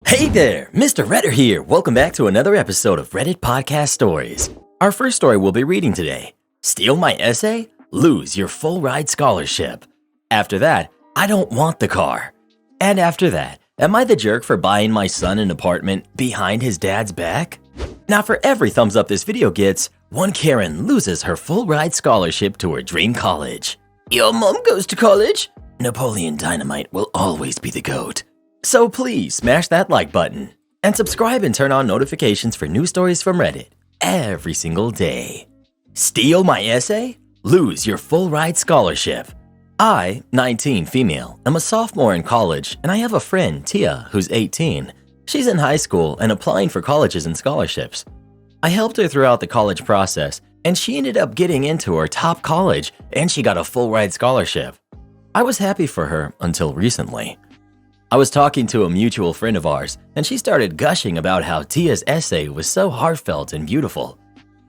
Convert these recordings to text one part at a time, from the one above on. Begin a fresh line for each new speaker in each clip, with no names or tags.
Hey there, Mr. Redder here. Welcome back to another episode of Reddit Podcast Stories. Our first story we'll be reading today: Steal my essay? Lose your full ride scholarship. After that, I don't want the car. And after that, am I the jerk for buying my son an apartment behind his dad's back? Now for every thumbs up this video gets, one Karen loses her full ride scholarship to her dream college. Your mom goes to college? Napoleon Dynamite will always be the GOAT. So please smash that like button and subscribe and turn on notifications for new stories from Reddit every single day. Steal my essay? Lose your full ride scholarship. I, 19 female, am a sophomore in college, and I have a friend, Tia, who's 18. She's in high school and applying for colleges and scholarships. I helped her throughout the college process, and she ended up getting into her top college, and she got a full ride scholarship. I was happy for her until recently. I was talking to a mutual friend of ours, and she started gushing about how Tia's essay was so heartfelt and beautiful.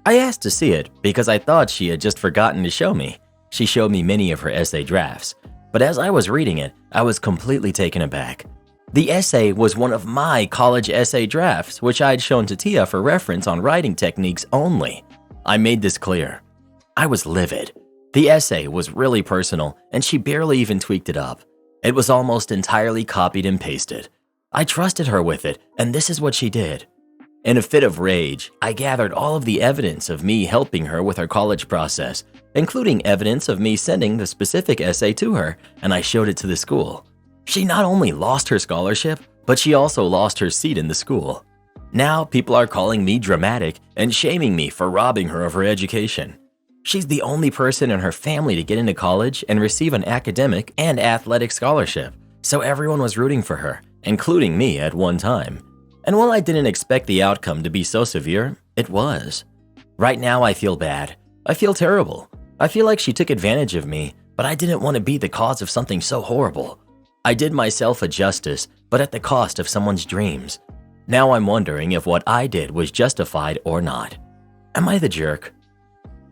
I asked to see it because I thought she had just forgotten to show me. She showed me many of her essay drafts, but as I was reading it, I was completely taken aback. The essay was one of my college essay drafts, which I had shown to Tia for reference on writing techniques only. I made this clear. I was livid. The essay was really personal, and she barely even tweaked it up. It was almost entirely copied and pasted. I trusted her with it, and this is what she did. In a fit of rage, I gathered all of the evidence of me helping her with her college process, including evidence of me sending the specific essay to her, and I showed it to the school. She not only lost her scholarship, but she also lost her seat in the school. Now people are calling me dramatic and shaming me for robbing her of her education. She's the only person in her family to get into college and receive an academic and athletic scholarship, so everyone was rooting for her, including me at one time. And while I didn't expect the outcome to be so severe, it was. Right now I feel bad. I feel terrible. I feel like she took advantage of me, but I didn't want to be the cause of something so horrible. I did myself a justice, but at the cost of someone's dreams. Now I'm wondering if what I did was justified or not. Am I the jerk?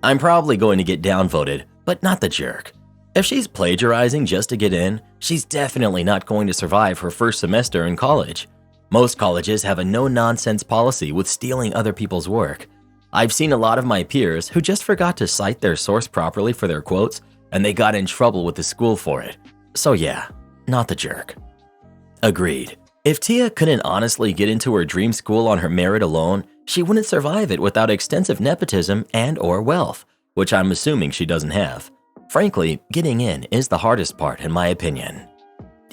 I'm probably going to get downvoted, but not the jerk. If she's plagiarizing just to get in, she's definitely not going to survive her first semester in college. Most colleges have a no-nonsense policy with stealing other people's work. I've seen a lot of my peers who just forgot to cite their source properly for their quotes, and they got in trouble with the school for it. So yeah, not the jerk. Agreed. If Tia couldn't honestly get into her dream school on her merit alone, she wouldn't survive it without extensive nepotism and/or wealth, which I'm assuming she doesn't have. Frankly, getting in is the hardest part in my opinion.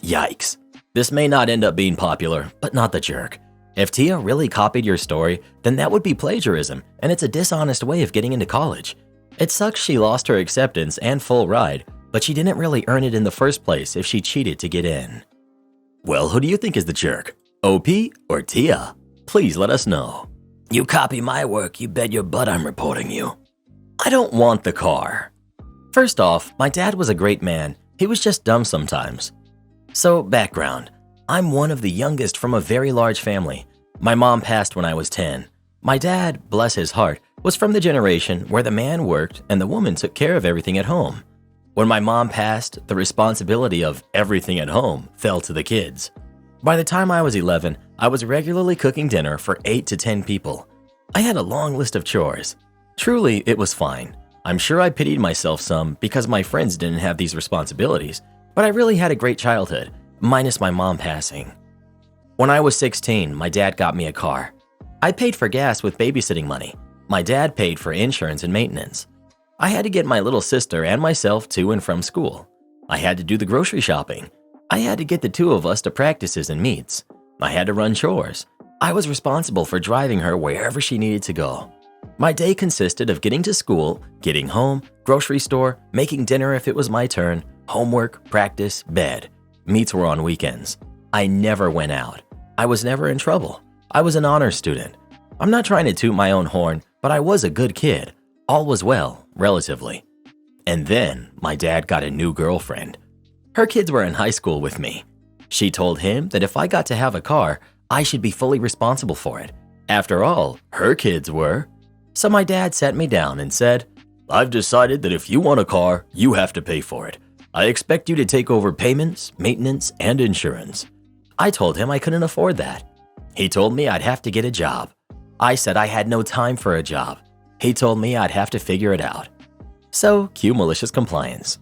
Yikes. This may not end up being popular, but not the jerk. If Tia really copied your story, then that would be plagiarism, and it's a dishonest way of getting into college. It sucks she lost her acceptance and full ride, but she didn't really earn it in the first place if she cheated to get in. Well, who do you think is the jerk? OP or Tia? Please let us know. You copy my work, you bet your butt I'm reporting you. I don't want the car. First off, my dad was a great man. He was just dumb sometimes. So, background. I'm one of the youngest from a very large family. My mom passed when I was 10. My dad, bless his heart, was from the generation where the man worked and the woman took care of everything at home. When my mom passed, the responsibility of everything at home fell to the kids. By the time I was 11, I was regularly cooking dinner for 8 to 10 people. I had a long list of chores. Truly, it was fine. I'm sure I pitied myself some because my friends didn't have these responsibilities, but I really had a great childhood, minus my mom passing. When I was 16, my dad got me a car. I paid for gas with babysitting money. My dad paid for insurance and maintenance. I had to get my little sister and myself to and from school. I had to do the grocery shopping. I had to get the two of us to practices and meets. I had to run chores. I was responsible for driving her wherever she needed to go. My day consisted of getting to school, getting home, grocery store, making dinner if it was my turn, homework, practice, bed. Meets were on weekends. I never went out. I was never in trouble. I was an honor student. I'm not trying to toot my own horn, but I was a good kid. All was well, relatively. And then my dad got a new girlfriend. Her kids were in high school with me. She told him that if I got to have a car, I should be fully responsible for it. After all, her kids were. So my dad sat me down and said, I've decided that if you want a car, you have to pay for it. I expect you to take over payments, maintenance, and insurance. I told him I couldn't afford that. He told me I'd have to get a job. I said I had no time for a job. He told me I'd have to figure it out. So, cue malicious compliance.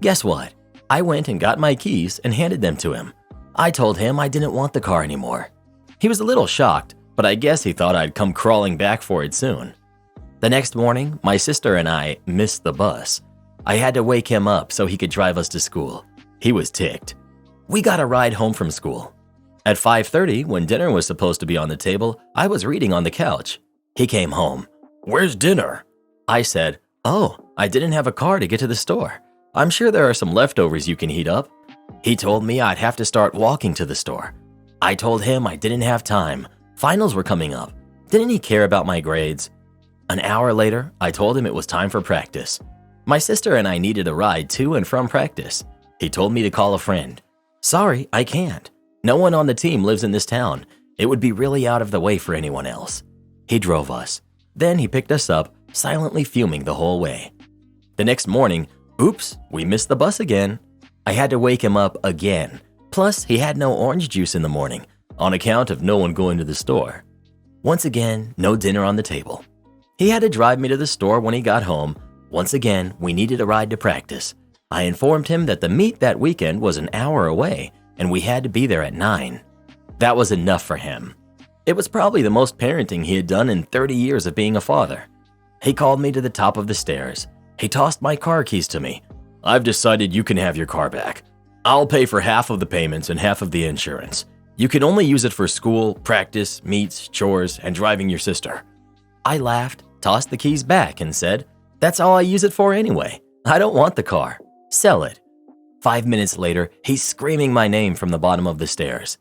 Guess what? I went and got my keys and handed them to him. I told him I didn't want the car anymore. He was a little shocked, but I guess he thought I'd come crawling back for it soon. The next morning, my sister and I missed the bus. I had to wake him up so he could drive us to school. He was ticked. We got a ride home from school. At 5:30, when dinner was supposed to be on the table, I was reading on the couch. He came home. "Where's dinner?" I said, "Oh, I didn't have a car to get to the store. I'm sure there are some leftovers you can heat up." He told me I'd have to start walking to the store. I told him I didn't have time. Finals were coming up. Didn't he care about my grades? An hour later, I told him it was time for practice. My sister and I needed a ride to and from practice. He told me to call a friend. Sorry, I can't. No one on the team lives in this town. It would be really out of the way for anyone else. He drove us. Then he picked us up, silently fuming the whole way. The next morning, oops, we missed the bus again. I had to wake him up again. Plus, he had no orange juice in the morning, on account of no one going to the store. Once again, no dinner on the table. He had to drive me to the store when he got home. Once again, we needed a ride to practice. I informed him that the meet that weekend was an hour away, and we had to be there at 9. That was enough for him. It was probably the most parenting he had done in 30 years of being a father. He called me to the top of the stairs. He tossed my car keys to me. "I've decided you can have your car back. I'll pay for half of the payments and half of the insurance. You can only use it for school, practice, meets, chores, and driving your sister." I laughed, tossed the keys back, and said, "That's all I use it for anyway. I don't want the car. Sell it." 5 minutes later, he's screaming my name from the bottom of the stairs.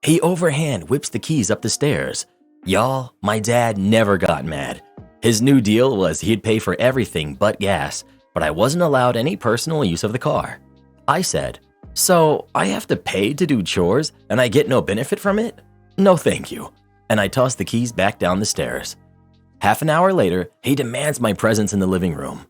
He overhand whips the keys up the stairs. Y'all, my dad never got mad. His new deal was he'd pay for everything but gas, but I wasn't allowed any personal use of the car. I said, "So I have to pay to do chores and I get no benefit from it? No thank you." And I tossed the keys back down the stairs. Half an hour later, he demands my presence in the living room.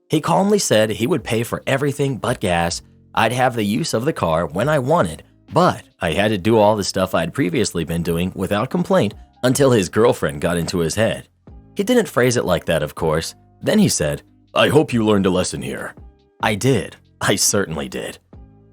He calmly said he would pay for everything but gas. I'd have the use of the car when I wanted, but I had to do all the stuff I'd previously been doing without complaint until his girlfriend got into his head. He didn't phrase it like that, of course. Then he said, "I hope you learned a lesson here." I did. I certainly did.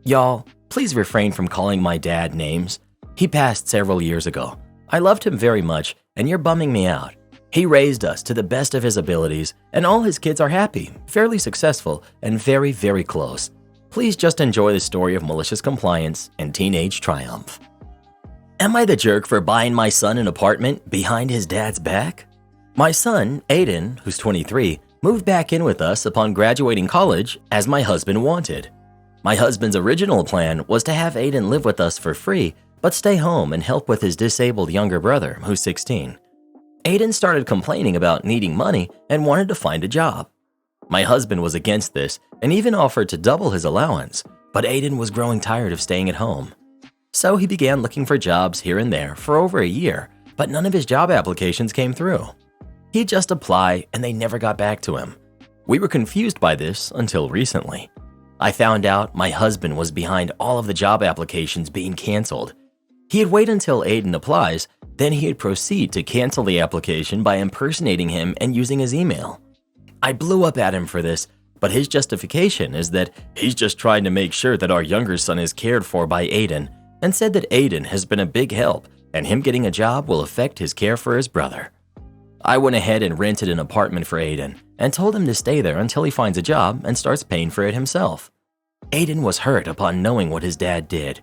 Y'all, please refrain from calling my dad names. He passed several years ago. I loved him very much, and you're bumming me out. He raised us to the best of his abilities, and all his kids are happy, fairly successful, and very, very close. Please just enjoy the story of malicious compliance and teenage triumph. Am I the jerk for buying my son an apartment behind his dad's back? My son, Aiden, who's 23, moved back in with us upon graduating college as my husband wanted. My husband's original plan was to have Aiden live with us for free, but stay home and help with his disabled younger brother, who's 16. Aiden started complaining about needing money and wanted to find a job. My husband was against this and even offered to double his allowance, but Aiden was growing tired of staying at home. So he began looking for jobs here and there for over a year, but none of his job applications came through. He'd just apply and they never got back to him. We were confused by this until recently. I found out my husband was behind all of the job applications being canceled. He'd wait until Aiden applies, then he'd proceed to cancel the application by impersonating him and using his email. I blew up at him for this, but his justification is that he's just trying to make sure that our younger son is cared for by Aiden, and said that Aiden has been a big help and him getting a job will affect his care for his brother. I went ahead and rented an apartment for Aiden and told him to stay there until he finds a job and starts paying for it himself. Aiden was hurt upon knowing what his dad did.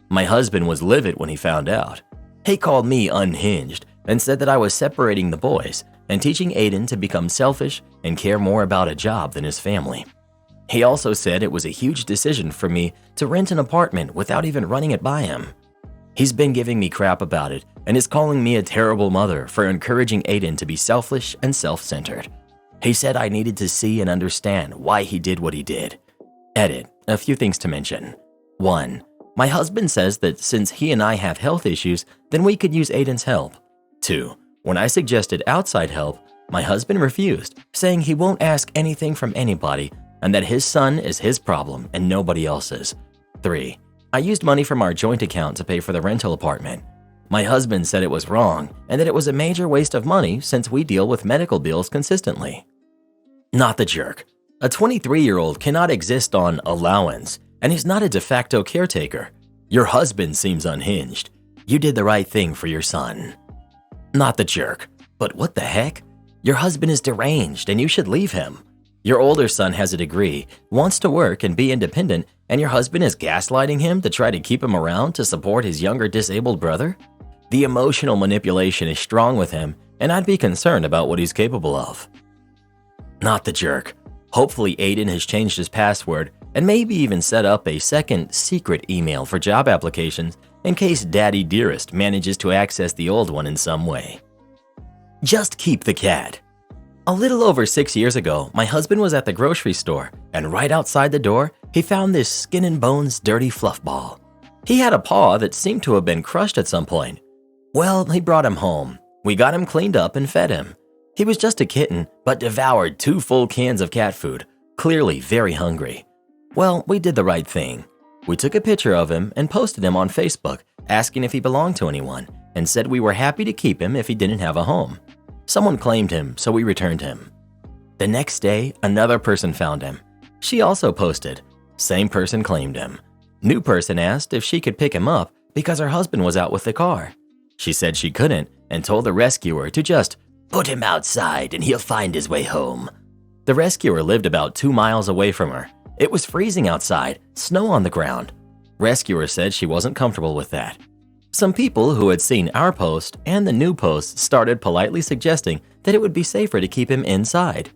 My husband was livid when he found out. He called me unhinged and said that I was separating the boys and teaching Aiden to become selfish and care more about a job than his family. He also said it was a huge decision for me to rent an apartment without even running it by him. He's been giving me crap about it and is calling me a terrible mother for encouraging Aiden to be selfish and self-centered. He said I needed to see and understand why he did what he did. Edit, a few things to mention. 1. My husband says that since he and I have health issues, then we could use Aiden's help. 2. When I suggested outside help, my husband refused, saying he won't ask anything from anybody and that his son is his problem and nobody else's. 3. I used money from our joint account to pay for the rental apartment. My husband said it was wrong and that it was a major waste of money since we deal with medical bills consistently. Not the jerk. A 23-year-old cannot exist on allowance, and he's not a de facto caretaker. Your husband seems unhinged. You did the right thing for your son. Not the jerk. But what the heck? Your husband is deranged and you should leave him. Your older son has a degree, wants to work and be independent, and your husband is gaslighting him to try to keep him around to support his younger disabled brother? The emotional manipulation is strong with him, and I'd be concerned about what he's capable of. Not the jerk. Hopefully Aiden has changed his password and maybe even set up a second secret email for job applications in case Daddy Dearest manages to access the old one in some way. Just keep the cat. A little over 6 years ago, my husband was at the grocery store, and right outside the door, he found this skin and bones dirty fluff ball. He had a paw that seemed to have been crushed at some point. Well, he brought him home. We got him cleaned up and fed him. He was just a kitten, but devoured 2 full cans of cat food, clearly very hungry. Well, we did the right thing. We took a picture of him and posted him on Facebook, asking if he belonged to anyone, and said we were happy to keep him if he didn't have a home. Someone claimed him, so we returned him. The next day, another person found him. She also posted. Same person claimed him. New person asked if she could pick him up because her husband was out with the car. She said she couldn't and told the rescuer to just put him outside and he'll find his way home. The rescuer lived about 2 miles away from her. It was freezing outside, snow on the ground. Rescuer said she wasn't comfortable with that. Some people who had seen our post and the new post started politely suggesting that it would be safer to keep him inside.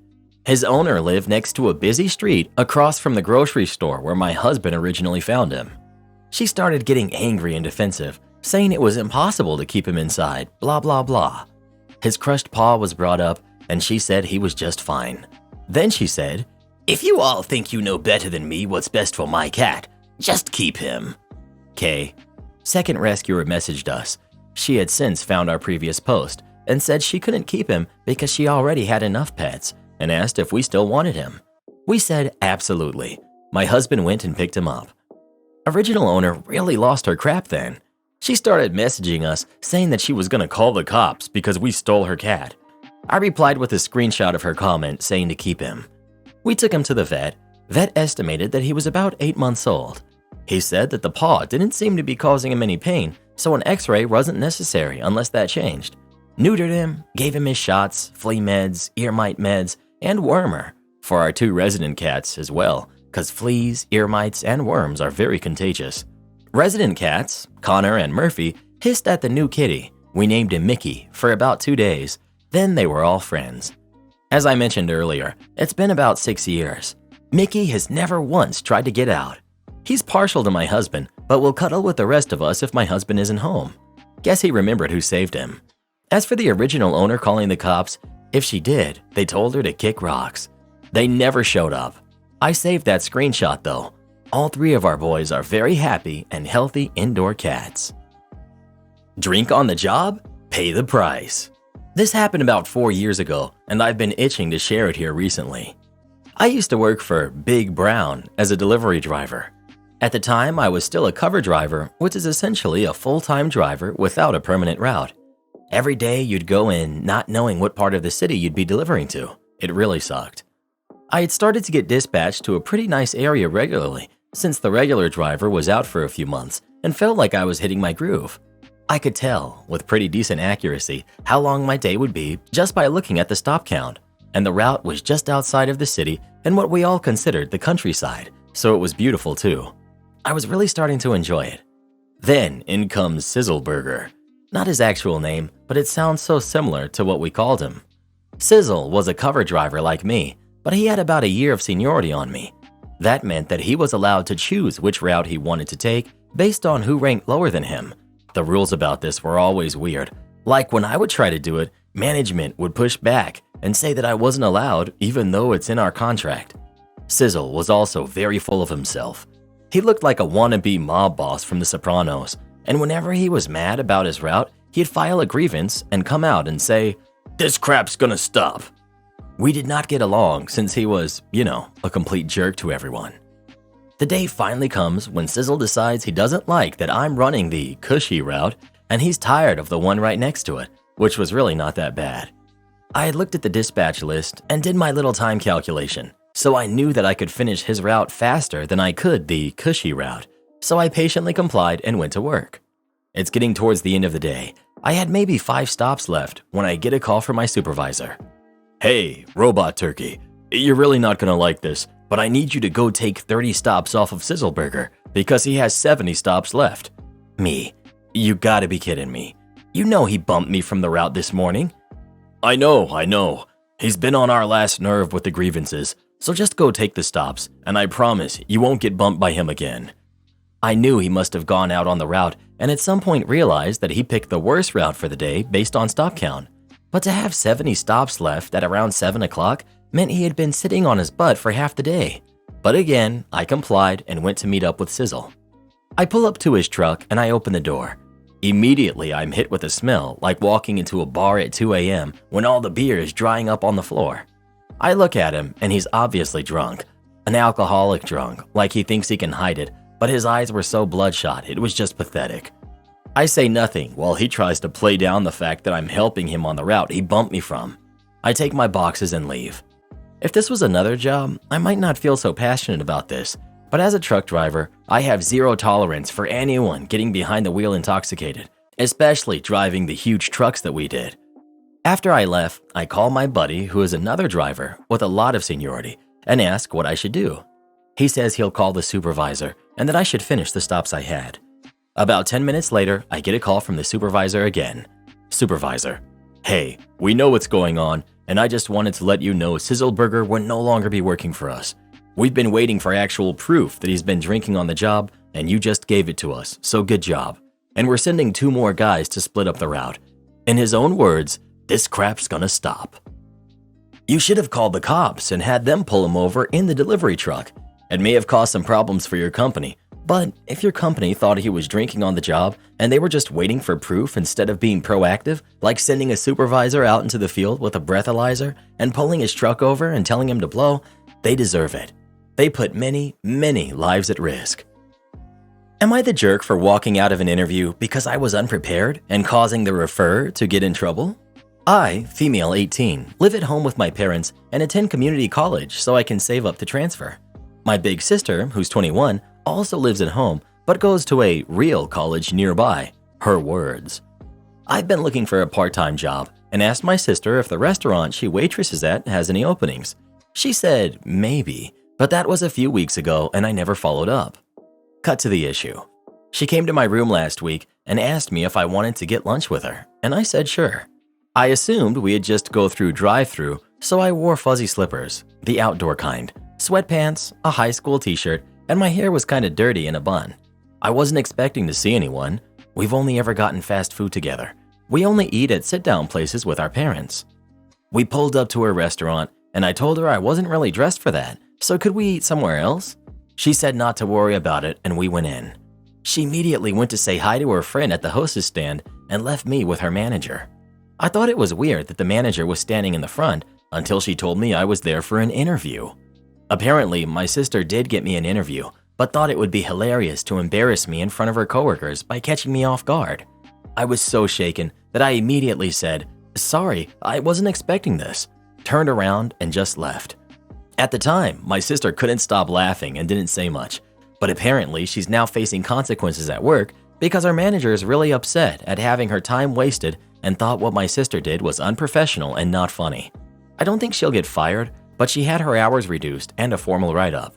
His owner lived next to a busy street across from the grocery store where my husband originally found him. She started getting angry and defensive, saying it was impossible to keep him inside, blah blah blah. His crushed paw was brought up and she said he was just fine. Then she said, "If you all think you know better than me what's best for my cat, just keep him." K. Second rescuer messaged us. She had since found our previous post and said she couldn't keep him because she already had enough pets and asked if we still wanted him. We said absolutely. My husband went and picked him up. Original owner really lost her crap then. She started messaging us saying that she was going to call the cops because we stole her cat. I replied with a screenshot of her comment saying to keep him. We took him to the vet. Vet estimated that he was about 8 months old. He said that the paw didn't seem to be causing him any pain, so an x-ray wasn't necessary unless that changed. Neutered him, gave him his shots, flea meds, ear mite meds, and wormer for our 2 resident cats as well, because fleas, ear mites, and worms are very contagious. Resident cats, Connor and Murphy, hissed at the new kitty. We named him Mickey for about 2 days. Then they were all friends. As I mentioned earlier, it's been about 6 years. Mickey has never once tried to get out. He's partial to my husband, but will cuddle with the rest of us if my husband isn't home. Guess he remembered who saved him. As for the original owner calling the cops, if she did, they told her to kick rocks. They never showed up. I saved that screenshot though. All 3 of our boys are very happy and healthy indoor cats. Drink on the job? Pay the price. This happened about 4 years ago, and I've been itching to share it here recently. I used to work for Big Brown as a delivery driver. At the time, I was still a cover driver, which is essentially a full-time driver without a permanent route. Every day you'd go in not knowing what part of the city you'd be delivering to. It really sucked. I had started to get dispatched to a pretty nice area regularly since the regular driver was out for a few months and felt like I was hitting my groove. I could tell, with pretty decent accuracy, how long my day would be just by looking at the stop count, and the route was just outside of the city and what we all considered the countryside, so it was beautiful too. I was really starting to enjoy it. Then in comes Sizzleburger. Not his actual name, but it sounds so similar to what we called him. Sizzle was a cover driver like me, but he had about a year of seniority on me. That meant that he was allowed to choose which route he wanted to take based on who ranked lower than him. The rules about this were always weird. Like when I would try to do it, management would push back and say that I wasn't allowed even though it's in our contract. Sizzle was also very full of himself. He looked like a wannabe mob boss from The Sopranos, and whenever he was mad about his route, he'd file a grievance and come out and say, "This crap's gonna stop." We did not get along since he was, a complete jerk to everyone. The day finally comes when Sizzle decides he doesn't like that I'm running the cushy route and he's tired of the one right next to it, which was really not that bad. I had looked at the dispatch list and did my little time calculation, so I knew that I could finish his route faster than I could the cushy route, so I patiently complied and went to work. It's getting towards the end of the day. I had maybe 5 stops left when I get a call from my supervisor. "Hey, Robot Turkey, you're really not gonna like this, but I need you to go take 30 stops off of Sizzleburger because he has 70 stops left." Me, you gotta be kidding me. You know he bumped me from the route this morning. I know. He's been on our last nerve with the grievances, so just go take the stops, and I promise you won't get bumped by him again. I knew he must have gone out on the route and at some point realized that he picked the worst route for the day based on stop count. But to have 70 stops left at around 7 o'clock meant he had been sitting on his butt for half the day. But again, I complied and went to meet up with Sizzle. I pull up to his truck and I open the door. Immediately, I'm hit with a smell like walking into a bar at 2 a.m. when all the beer is drying up on the floor. I look at him and he's obviously drunk, an alcoholic drunk, like he thinks he can hide it, but his eyes were so bloodshot it was just pathetic. I say nothing while he tries to play down the fact that I'm helping him on the route he bumped me from. I take my boxes and leave. If this was another job, I might not feel so passionate about this, but as a truck driver, I have zero tolerance for anyone getting behind the wheel intoxicated, especially driving the huge trucks that we did. After I left, I call my buddy, who is another driver with a lot of seniority, and ask what I should do. He says he'll call the supervisor and that I should finish the stops I had. About 10 minutes later, I get a call from the supervisor again. "Supervisor, hey, we know what's going on, and I just wanted to let you know Sizzleburger will no longer be working for us. We've been waiting for actual proof that he's been drinking on the job, and you just gave it to us, so good job. And we're sending 2 more guys to split up the route. In his own words, this crap's gonna stop. You should have called the cops and had them pull him over in the delivery truck. It may have caused some problems for your company, but if your company thought he was drinking on the job and they were just waiting for proof instead of being proactive, like sending a supervisor out into the field with a breathalyzer and pulling his truck over and telling him to blow, they deserve it. They put many, many lives at risk." Am I the jerk for walking out of an interview because I was unprepared and causing the referrer to get in trouble? I, female 18, live at home with my parents and attend community college so I can save up to transfer. My big sister, who's 21, also lives at home but goes to a real college nearby. Her words. I've been looking for a part-time job and asked my sister if the restaurant she waitresses at has any openings. She said maybe, but that was a few weeks ago and I never followed up. Cut to the issue. She came to my room last week and asked me if I wanted to get lunch with her, and I said sure. I assumed we'd just go through drive-thru, so I wore fuzzy slippers, the outdoor kind, sweatpants, a high school t-shirt, and my hair was kinda dirty in a bun. I wasn't expecting to see anyone. We've only ever gotten fast food together. We only eat at sit-down places with our parents. We pulled up to her restaurant, and I told her I wasn't really dressed for that, so could we eat somewhere else? She said not to worry about it, and we went in. She immediately went to say hi to her friend at the hostess stand and left me with her manager. I thought it was weird that the manager was standing in the front until she told me I was there for an interview. Apparently, my sister did get me an interview, but thought it would be hilarious to embarrass me in front of her coworkers by catching me off guard. I was so shaken that I immediately said, "Sorry, I wasn't expecting this," turned around and just left. At the time, my sister couldn't stop laughing and didn't say much, but apparently she's now facing consequences at work because our manager is really upset at having her time wasted and thought what my sister did was unprofessional and not funny. I don't think she'll get fired, but she had her hours reduced and a formal write-up.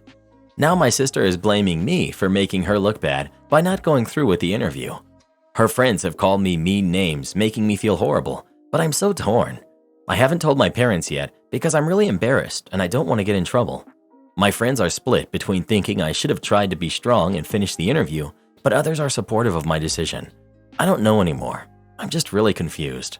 Now my sister is blaming me for making her look bad by not going through with the interview. Her friends have called me mean names, making me feel horrible, but I'm so torn. I haven't told my parents yet because I'm really embarrassed and I don't want to get in trouble. My friends are split between thinking I should have tried to be strong and finish the interview, but others are supportive of my decision. I don't know anymore. I'm just really confused.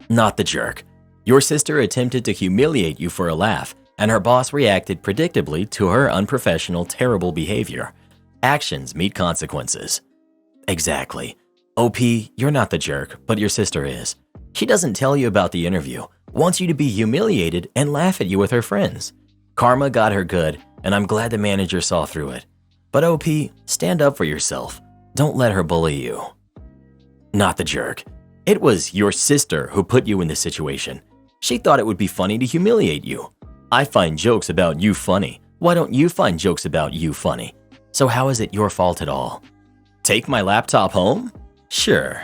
Not the jerk. Your sister attempted to humiliate you for a laugh, and her boss reacted predictably to her unprofessional, terrible behavior. Actions meet consequences. Exactly. OP, you're not the jerk, but your sister is. She doesn't tell you about the interview, wants you to be humiliated and laugh at you with her friends. Karma got her good, and I'm glad the manager saw through it. But OP, stand up for yourself. Don't let her bully you. Not the jerk. It was your sister who put you in this situation. She thought it would be funny to humiliate you. I find jokes about you funny. Why don't you find jokes about you funny? So how is it your fault at all? Take my laptop home? Sure.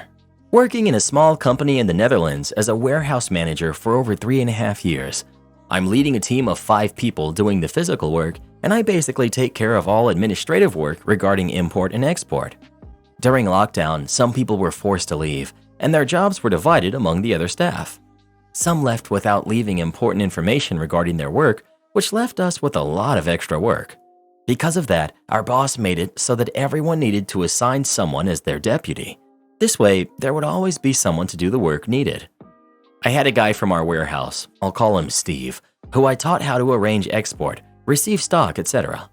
Working in a small company in the Netherlands as a warehouse manager for over 3.5 years. I'm leading a team of 5 people doing the physical work, and I basically take care of all administrative work regarding import and export. During lockdown, some people were forced to leave, and their jobs were divided among the other staff. Some left without leaving important information regarding their work, which left us with a lot of extra work. Because of that, our boss made it so that everyone needed to assign someone as their deputy. This way, there would always be someone to do the work needed. I had a guy from our warehouse, I'll call him Steve, who I taught how to arrange export, receive stock, etc.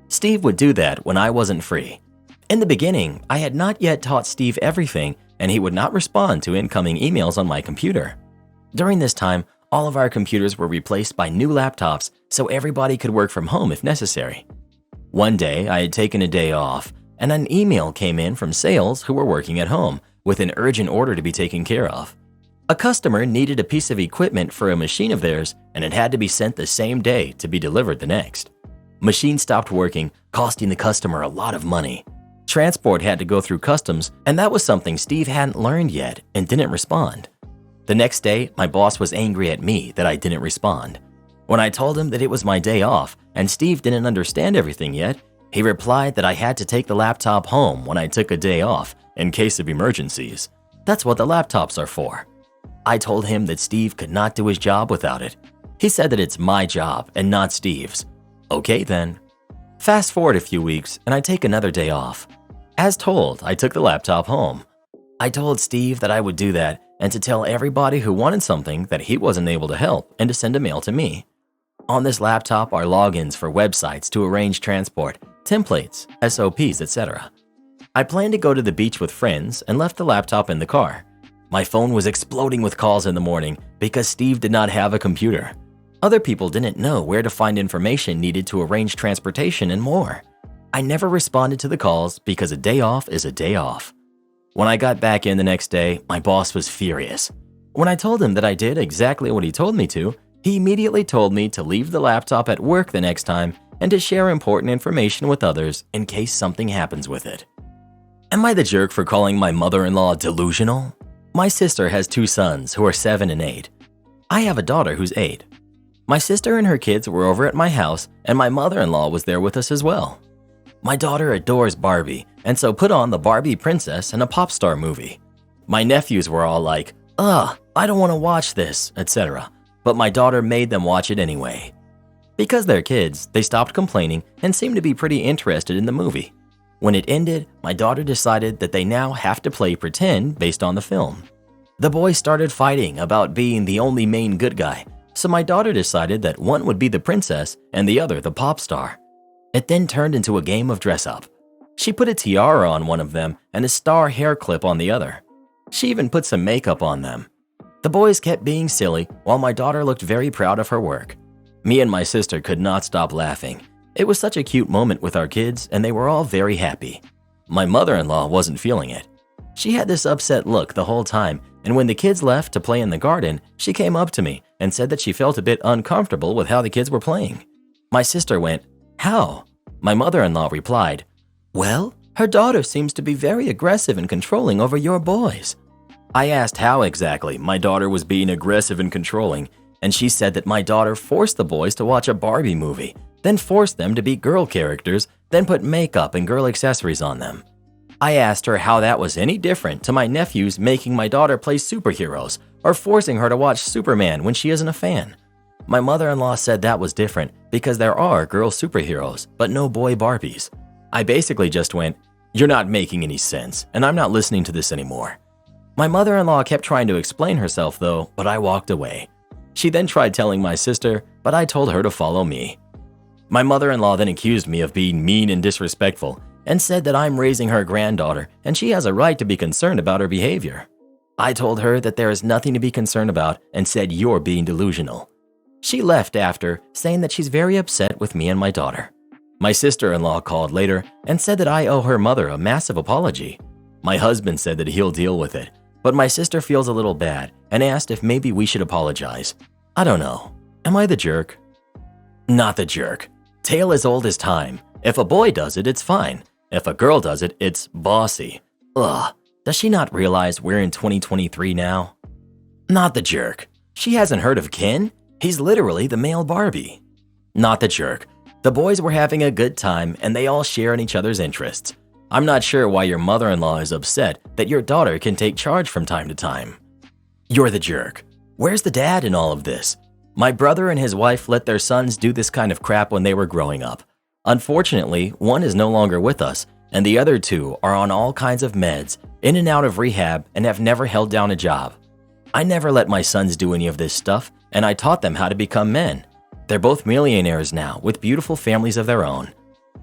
Steve would do that when I wasn't free. In the beginning, I had not yet taught Steve everything, and he would not respond to incoming emails on my computer. During this time, all of our computers were replaced by new laptops so everybody could work from home if necessary. One day, I had taken a day off, and an email came in from sales who were working at home with an urgent order to be taken care of. A customer needed a piece of equipment for a machine of theirs, and it had to be sent the same day to be delivered the next. Machine stopped working, costing the customer a lot of money. Transport had to go through customs, and that was something Steve hadn't learned yet and didn't respond. The next day, my boss was angry at me that I didn't respond. When I told him that it was my day off and Steve didn't understand everything yet, he replied that I had to take the laptop home when I took a day off in case of emergencies. That's what the laptops are for. I told him that Steve could not do his job without it. He said that it's my job and not Steve's. Okay then. Fast forward a few weeks and I take another day off. As told, I took the laptop home. I told Steve that I would do that and to tell everybody who wanted something that he wasn't able to help and to send a mail to me. On this laptop are logins for websites to arrange transport, templates, SOPs, etc. I planned to go to the beach with friends and left the laptop in the car. My phone was exploding with calls in the morning because Steve did not have a computer. Other people didn't know where to find information needed to arrange transportation and more. I never responded to the calls because a day off is a day off. When I got back in the next day, my boss was furious. When I told him that I did exactly what he told me to, he immediately told me to leave the laptop at work the next time and to share important information with others in case something happens with it. Am I the jerk for calling my mother-in-law delusional? My sister has 2 sons who are 7 and 8. I have a daughter who's 8. My sister and her kids were over at my house and my mother-in-law was there with us as well. My daughter adores Barbie and so put on the Barbie princess and a pop star movie. My nephews were all like, "Ugh, I don't want to watch this," etc. But my daughter made them watch it anyway. Because they're kids, they stopped complaining and seemed to be pretty interested in the movie. When it ended, my daughter decided that they now have to play pretend based on the film. The boys started fighting about being the only main good guy, so my daughter decided that one would be the princess and the other the pop star. It then turned into a game of dress-up. She put a tiara on one of them and a star hair clip on the other. She even put some makeup on them. The boys kept being silly while my daughter looked very proud of her work. Me and my sister could not stop laughing. It was such a cute moment with our kids and they were all very happy. My mother-in-law wasn't feeling it. She had this upset look the whole time, and when the kids left to play in the garden, she came up to me and said that she felt a bit uncomfortable with how the kids were playing. My sister went, "How?" My mother-in-law replied, "Well, her daughter seems to be very aggressive and controlling over your boys." I asked how exactly my daughter was being aggressive and controlling, and she said that my daughter forced the boys to watch a Barbie movie, then forced them to be girl characters, then put makeup and girl accessories on them. I asked her how that was any different to my nephews making my daughter play superheroes or forcing her to watch Superman when she isn't a fan. My mother-in-law said that was different because there are girl superheroes, but no boy Barbies. I basically just went, "You're not making any sense, and I'm not listening to this anymore." My mother-in-law kept trying to explain herself though, but I walked away. She then tried telling my sister, but I told her to follow me. My mother-in-law then accused me of being mean and disrespectful and said that I'm raising her granddaughter and she has a right to be concerned about her behavior. I told her that there is nothing to be concerned about and said you're being delusional. She left after, saying that she's very upset with me and my daughter. My sister-in-law called later and said that I owe her mother a massive apology. My husband said that he'll deal with it, but my sister feels a little bad and asked if maybe we should apologize. I don't know. Am I the jerk? Not the jerk. Tale as old as time. If a boy does it, it's fine. If a girl does it, it's bossy. Ugh, does she not realize we're in 2023 now? Not the jerk. She hasn't heard of Ken? He's literally the male Barbie. Not the jerk. The boys were having a good time and they all share in each other's interests. I'm not sure why your mother-in-law is upset that your daughter can take charge from time to time. You're the jerk. Where's the dad in all of this? My brother and his wife let their sons do this kind of crap when they were growing up. Unfortunately, one is no longer with us, and the other two are on all kinds of meds, in and out of rehab, and have never held down a job. I never let my sons do any of this stuff, and I taught them how to become men. They're both millionaires now, with beautiful families of their own.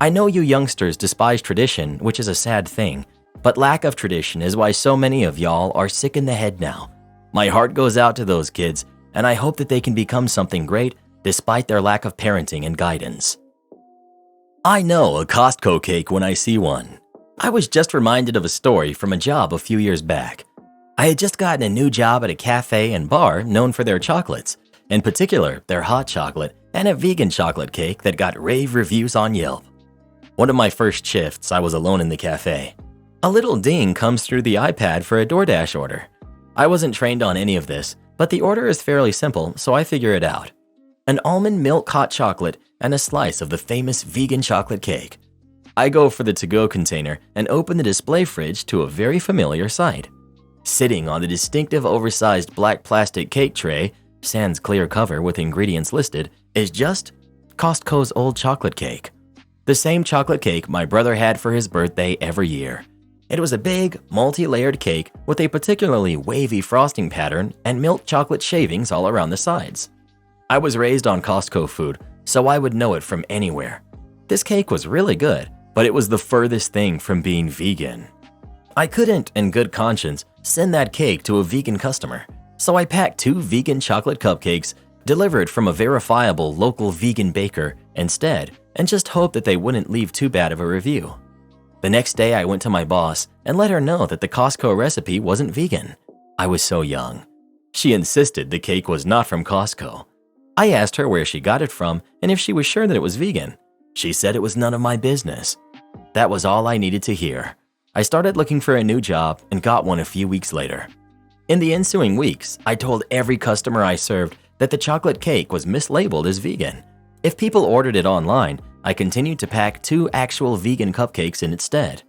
I know you youngsters despise tradition, which is a sad thing, but lack of tradition is why so many of y'all are sick in the head now. My heart goes out to those kids, and I hope that they can become something great despite their lack of parenting and guidance. I know a Costco cake when I see one. I was just reminded of a story from a job a few years back. I had just gotten a new job at a cafe and bar known for their chocolates, in particular their hot chocolate and a vegan chocolate cake that got rave reviews on Yelp. One of my first shifts, I was alone in the cafe. A little ding comes through the iPad for a DoorDash order. I wasn't trained on any of this, but the order is fairly simple, so I figure it out. An almond milk hot chocolate and a slice of the famous vegan chocolate cake. I go for the to-go container and open the display fridge to a very familiar sight. Sitting on the distinctive oversized black plastic cake tray, sans clear cover with ingredients listed, is just Costco's old chocolate cake. The same chocolate cake my brother had for his birthday every year. It was a big, multi-layered cake with a particularly wavy frosting pattern and milk chocolate shavings all around the sides. I was raised on Costco food, so I would know it from anywhere. This cake was really good, but it was the furthest thing from being vegan. I couldn't, in good conscience, send that cake to a vegan customer, so I packed 2 vegan chocolate cupcakes delivered from a verifiable local vegan baker instead, and just hoped that they wouldn't leave too bad of a review. The next day I went to my boss and let her know that the Costco recipe wasn't vegan. I was so young. She insisted the cake was not from Costco. I asked her where she got it from and if she was sure that it was vegan. She said it was none of my business. That was all I needed to hear. I started looking for a new job and got one a few weeks later. In the ensuing weeks, I told every customer I served that the chocolate cake was mislabeled as vegan. If people ordered it online, I continued to pack 2 actual vegan cupcakes in its stead.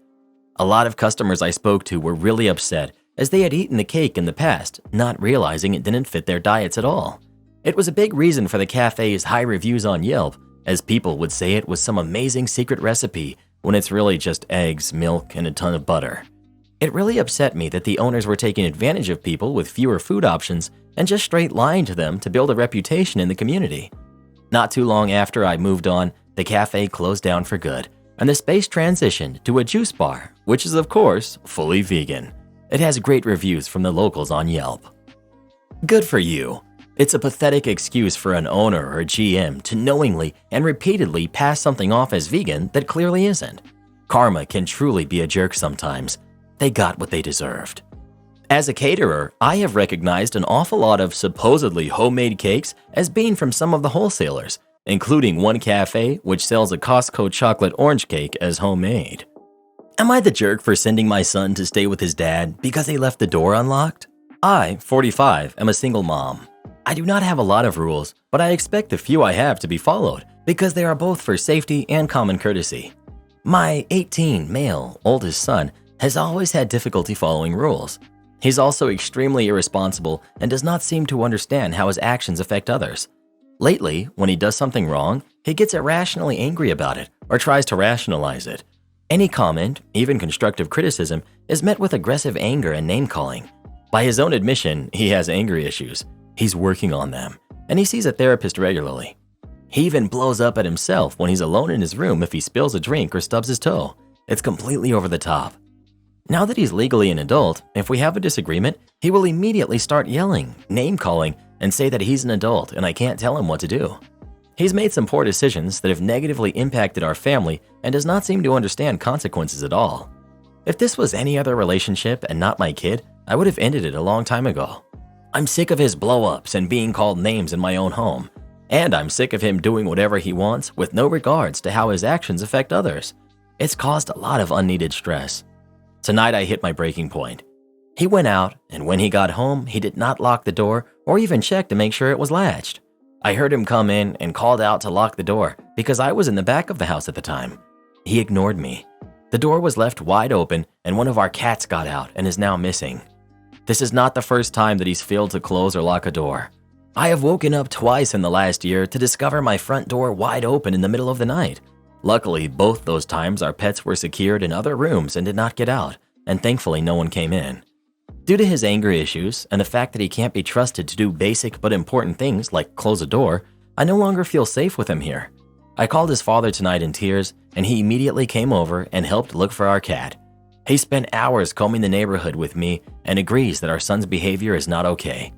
A lot of customers I spoke to were really upset as they had eaten the cake in the past, not realizing it didn't fit their diets at all. It was a big reason for the cafe's high reviews on Yelp, as people would say it was some amazing secret recipe when it's really just eggs, milk, and a ton of butter. It really upset me that the owners were taking advantage of people with fewer food options and just straight lying to them to build a reputation in the community. Not too long after I moved on, the cafe closed down for good, and the space transitioned to a juice bar, which is of course fully vegan. It has great reviews from the locals on Yelp. Good for you. It's a pathetic excuse for an owner or GM to knowingly and repeatedly pass something off as vegan that clearly isn't. Karma can truly be a jerk sometimes. They got what they deserved. As a caterer, I have recognized an awful lot of supposedly homemade cakes as being from some of the wholesalers, including one cafe which sells a Costco chocolate orange cake as homemade. Am I the jerk for sending my son to stay with his dad because he left the door unlocked? I, 45, am a single mom. I do not have a lot of rules, but I expect the few I have to be followed because they are both for safety and common courtesy. My 18 male oldest son has always had difficulty following rules. He's also extremely irresponsible and does not seem to understand how his actions affect others. Lately, when he does something wrong, he gets irrationally angry about it or tries to rationalize it. Any comment, even constructive criticism, is met with aggressive anger and name-calling. By his own admission, he has anger issues. He's working on them, and he sees a therapist regularly. He even blows up at himself when he's alone in his room if he spills a drink or stubs his toe. It's completely over the top. Now that he's legally an adult, if we have a disagreement, he will immediately start yelling, name-calling, and say that he's an adult and I can't tell him what to do. He's made some poor decisions that have negatively impacted our family and does not seem to understand consequences at all. If this was any other relationship and not my kid, I would have ended it a long time ago. I'm sick of his blow-ups and being called names in my own home. And I'm sick of him doing whatever he wants with no regards to how his actions affect others. It's caused a lot of unneeded stress. Tonight I hit my breaking point. He went out, and when he got home, he did not lock the door or even check to make sure it was latched. I heard him come in and called out to lock the door because I was in the back of the house at the time. He ignored me. The door was left wide open and one of our cats got out and is now missing. This is not the first time that he's failed to close or lock a door. I have woken up twice in the last year to discover my front door wide open in the middle of the night. Luckily, both those times our pets were secured in other rooms and did not get out, and thankfully no one came in. Due to his anger issues and the fact that he can't be trusted to do basic but important things like close a door, I no longer feel safe with him here. I called his father tonight in tears, and he immediately came over and helped look for our cat. He spent hours combing the neighborhood with me and agrees that our son's behavior is not okay.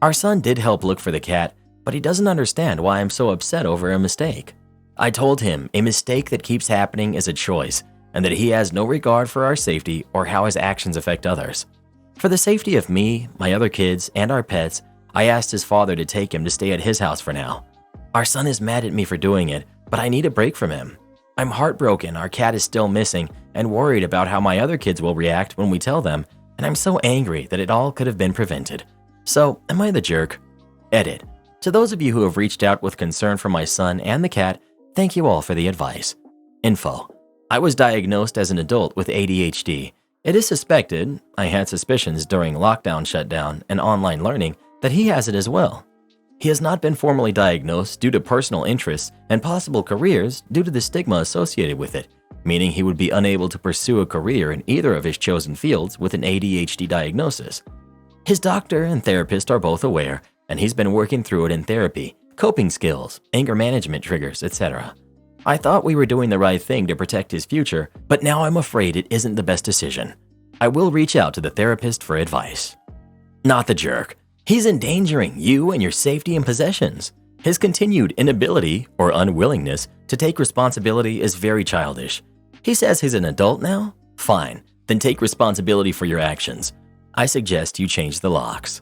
Our son did help look for the cat, but he doesn't understand why I'm so upset over a mistake. I told him a mistake that keeps happening is a choice and that he has no regard for our safety or how his actions affect others. For the safety of me, my other kids, and our pets, I asked his father to take him to stay at his house for now. Our son is mad at me for doing it, but I need a break from him. I'm heartbroken our cat is still missing and worried about how my other kids will react when we tell them, and I'm so angry that it all could have been prevented. So, am I the jerk? Edit. To those of you who have reached out with concern for my son and the cat, thank you all for the advice. Info. I was diagnosed as an adult with ADHD. It is suspected, I had suspicions during lockdown shutdown and online learning, that he has it as well. He has not been formally diagnosed due to personal interests and possible careers due to the stigma associated with it, meaning he would be unable to pursue a career in either of his chosen fields with an ADHD diagnosis. His doctor and therapist are both aware, and he's been working through it in therapy, coping skills, anger management triggers, etc. I thought we were doing the right thing to protect his future, but now I'm afraid it isn't the best decision. I will reach out to the therapist for advice. Not the jerk. He's endangering you and your safety and possessions. His continued inability or unwillingness to take responsibility is very childish. He says he's an adult now? Fine, then take responsibility for your actions. I suggest you change the locks.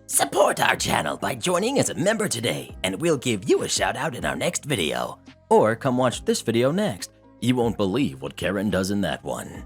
Support our channel by joining as a member today, and we'll give you a shout out in our next video.
Or come watch this video next. You won't believe what Karen does in that one.